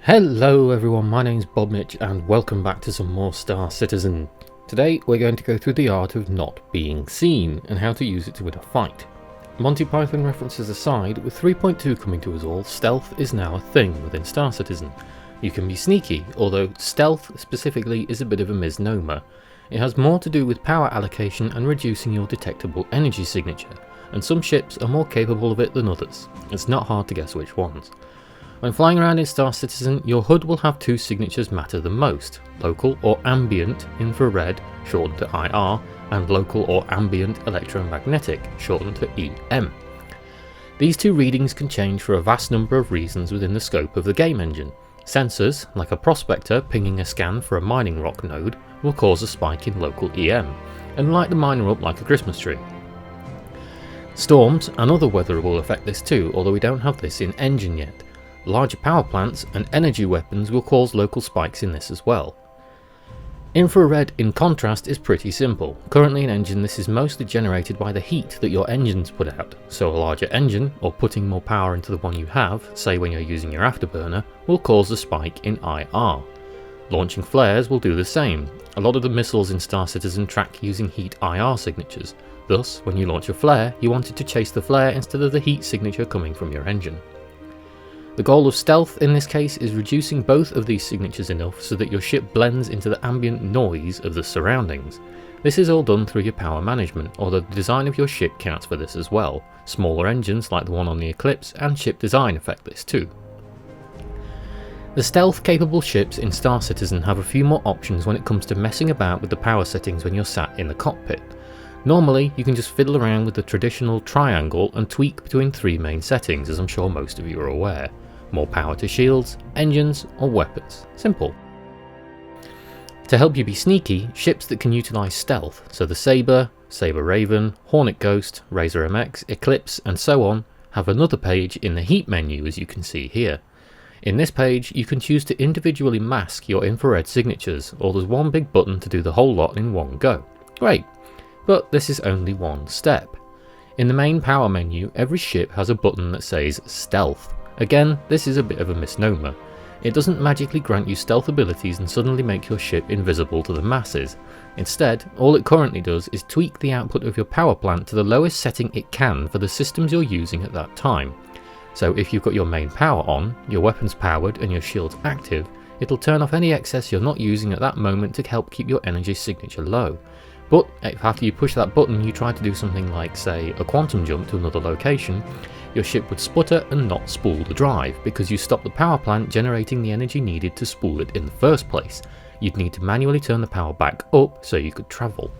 Hello everyone, my name's Bobmich and welcome back to some more Star Citizen. Today we're going to go through the art of not being seen and how to use it to win a fight. Monty Python references aside, with 3.2 coming to us all, stealth is now a thing within Star Citizen. You can be sneaky, although stealth specifically is a bit of a misnomer. It has more to do with power allocation and reducing your detectable energy signature, and some ships are more capable of it than others. It's not hard to guess which ones. When flying around in Star Citizen, your HUD will have two signatures matter the most: local or ambient infrared, shortened to IR, and local or ambient electromagnetic, shortened to EM. These two readings can change for a vast number of reasons within the scope of the game engine. Sensors, like a prospector pinging a scan for a mining rock node, will cause a spike in local EM, and light the miner up like a Christmas tree. Storms and other weather will affect this too, although we don't have this in engine yet. Larger power plants and energy weapons will cause local spikes in this as well. Infrared, in contrast, is pretty simple. Currently in engine, this is mostly generated by the heat that your engines put out, so a larger engine, or putting more power into the one you have, say when you're using your afterburner, will cause a spike in IR. Launching flares will do the same. A lot of the missiles in Star Citizen track using heat IR signatures. Thus, when you launch a flare, you want it to chase the flare instead of the heat signature coming from your engine. The goal of stealth in this case is reducing both of these signatures enough so that your ship blends into the ambient noise of the surroundings. This is all done through your power management, although the design of your ship counts for this as well. Smaller engines like the one on the Eclipse and ship design affect this too. The stealth capable ships in Star Citizen have a few more options when it comes to messing about with the power settings when you're sat in the cockpit. Normally, you can just fiddle around with the traditional triangle and tweak between three main settings, as I'm sure most of you are aware. More power to shields, engines, or weapons. Simple. To help you be sneaky, ships that can utilise stealth, so the Sabre, Sabre Raven, Hornet Ghost, Razer MX, Eclipse, and so on, have another page in the heat menu, as you can see here. In this page, you can choose to individually mask your infrared signatures, or there's one big button to do the whole lot in one go. Great, but this is only one step. In the main power menu, every ship has a button that says Stealth. Again, this is a bit of a misnomer. It doesn't magically grant you stealth abilities and suddenly make your ship invisible to the masses. Instead, all it currently does is tweak the output of your power plant to the lowest setting it can for the systems you're using at that time. So if you've got your main power on, your weapons powered and your shields active, it'll turn off any excess you're not using at that moment to help keep your energy signature low. But if after you push that button you try to do something like, say, a quantum jump to another location, your ship would sputter and not spool the drive, because you stopped the power plant generating the energy needed to spool it in the first place. You'd need to manually turn the power back up so you could travel.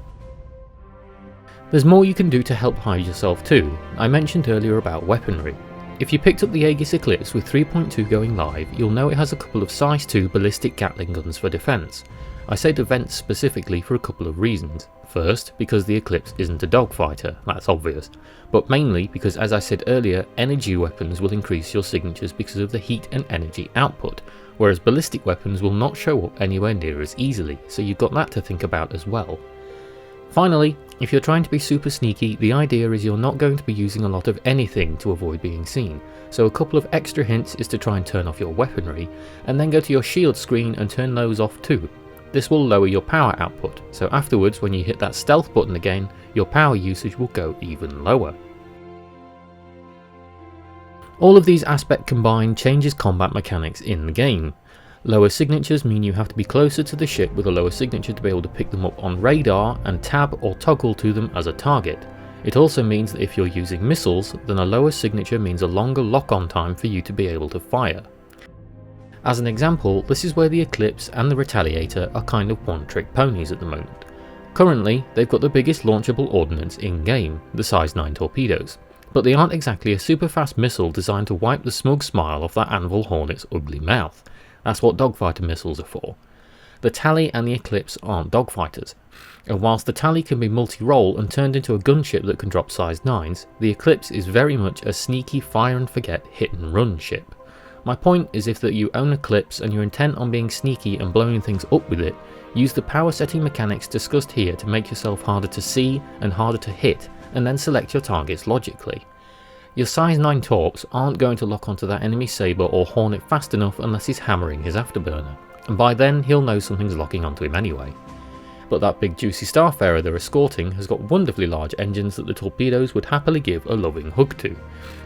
There's more you can do to help hide yourself too. I mentioned earlier about weaponry. If you picked up the Aegis Eclipse with 3.2 going live, you'll know it has a couple of size 2 ballistic Gatling guns for defence. I say defence specifically for a couple of reasons. First, because the Eclipse isn't a dogfighter, that's obvious, but mainly because, as I said earlier, energy weapons will increase your signatures because of the heat and energy output, whereas ballistic weapons will not show up anywhere near as easily, so you've got that to think about as well. Finally, if you're trying to be super sneaky, the idea is you're not going to be using a lot of anything to avoid being seen, so a couple of extra hints is to try and turn off your weaponry, and then go to your shield screen and turn those off too. This will lower your power output, so afterwards when you hit that stealth button again, your power usage will go even lower. All of these aspects combined changes combat mechanics in the game. Lower signatures mean you have to be closer to the ship with a lower signature to be able to pick them up on radar and tab or toggle to them as a target. It also means that if you're using missiles, then a lower signature means a longer lock-on time for you to be able to fire. As an example, this is where the Eclipse and the Retaliator are kind of one-trick ponies at the moment. Currently, they've got the biggest launchable ordnance in-game, the size 9 torpedoes, but they aren't exactly a super fast missile designed to wipe the smug smile off that Anvil Hornet's ugly mouth. That's what dogfighter missiles are for. The Tally and the Eclipse aren't dogfighters, and whilst the Tally can be multi-role and turned into a gunship that can drop size 9s, the Eclipse is very much a sneaky fire-and-forget hit-and-run ship. My point is, if that you own Eclipse and you're intent on being sneaky and blowing things up with it, use the power setting mechanics discussed here to make yourself harder to see and harder to hit, and then select your targets logically. Your size 9 Torps aren't going to lock onto that enemy sabre or Hornet fast enough unless he's hammering his afterburner, and by then he'll know something's locking onto him anyway. But that big juicy Starfarer they're escorting has got wonderfully large engines that the torpedoes would happily give a loving hug to,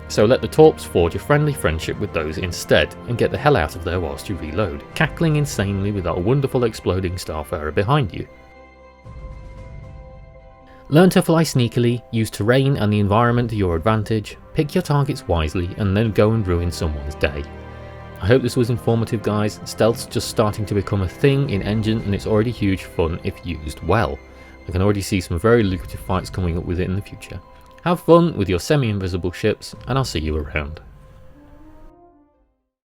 so let the Torps forge a friendly friendship with those instead and get the hell out of there whilst you reload, cackling insanely with that wonderful exploding Starfarer behind you. Learn to fly sneakily, use terrain and the environment to your advantage, pick your targets wisely and then go and ruin someone's day. I hope this was informative guys. Stealth's just starting to become a thing in Engine and it's already huge fun if used well. I can already see some very lucrative fights coming up with it in the future. Have fun with your semi-invisible ships and I'll see you around.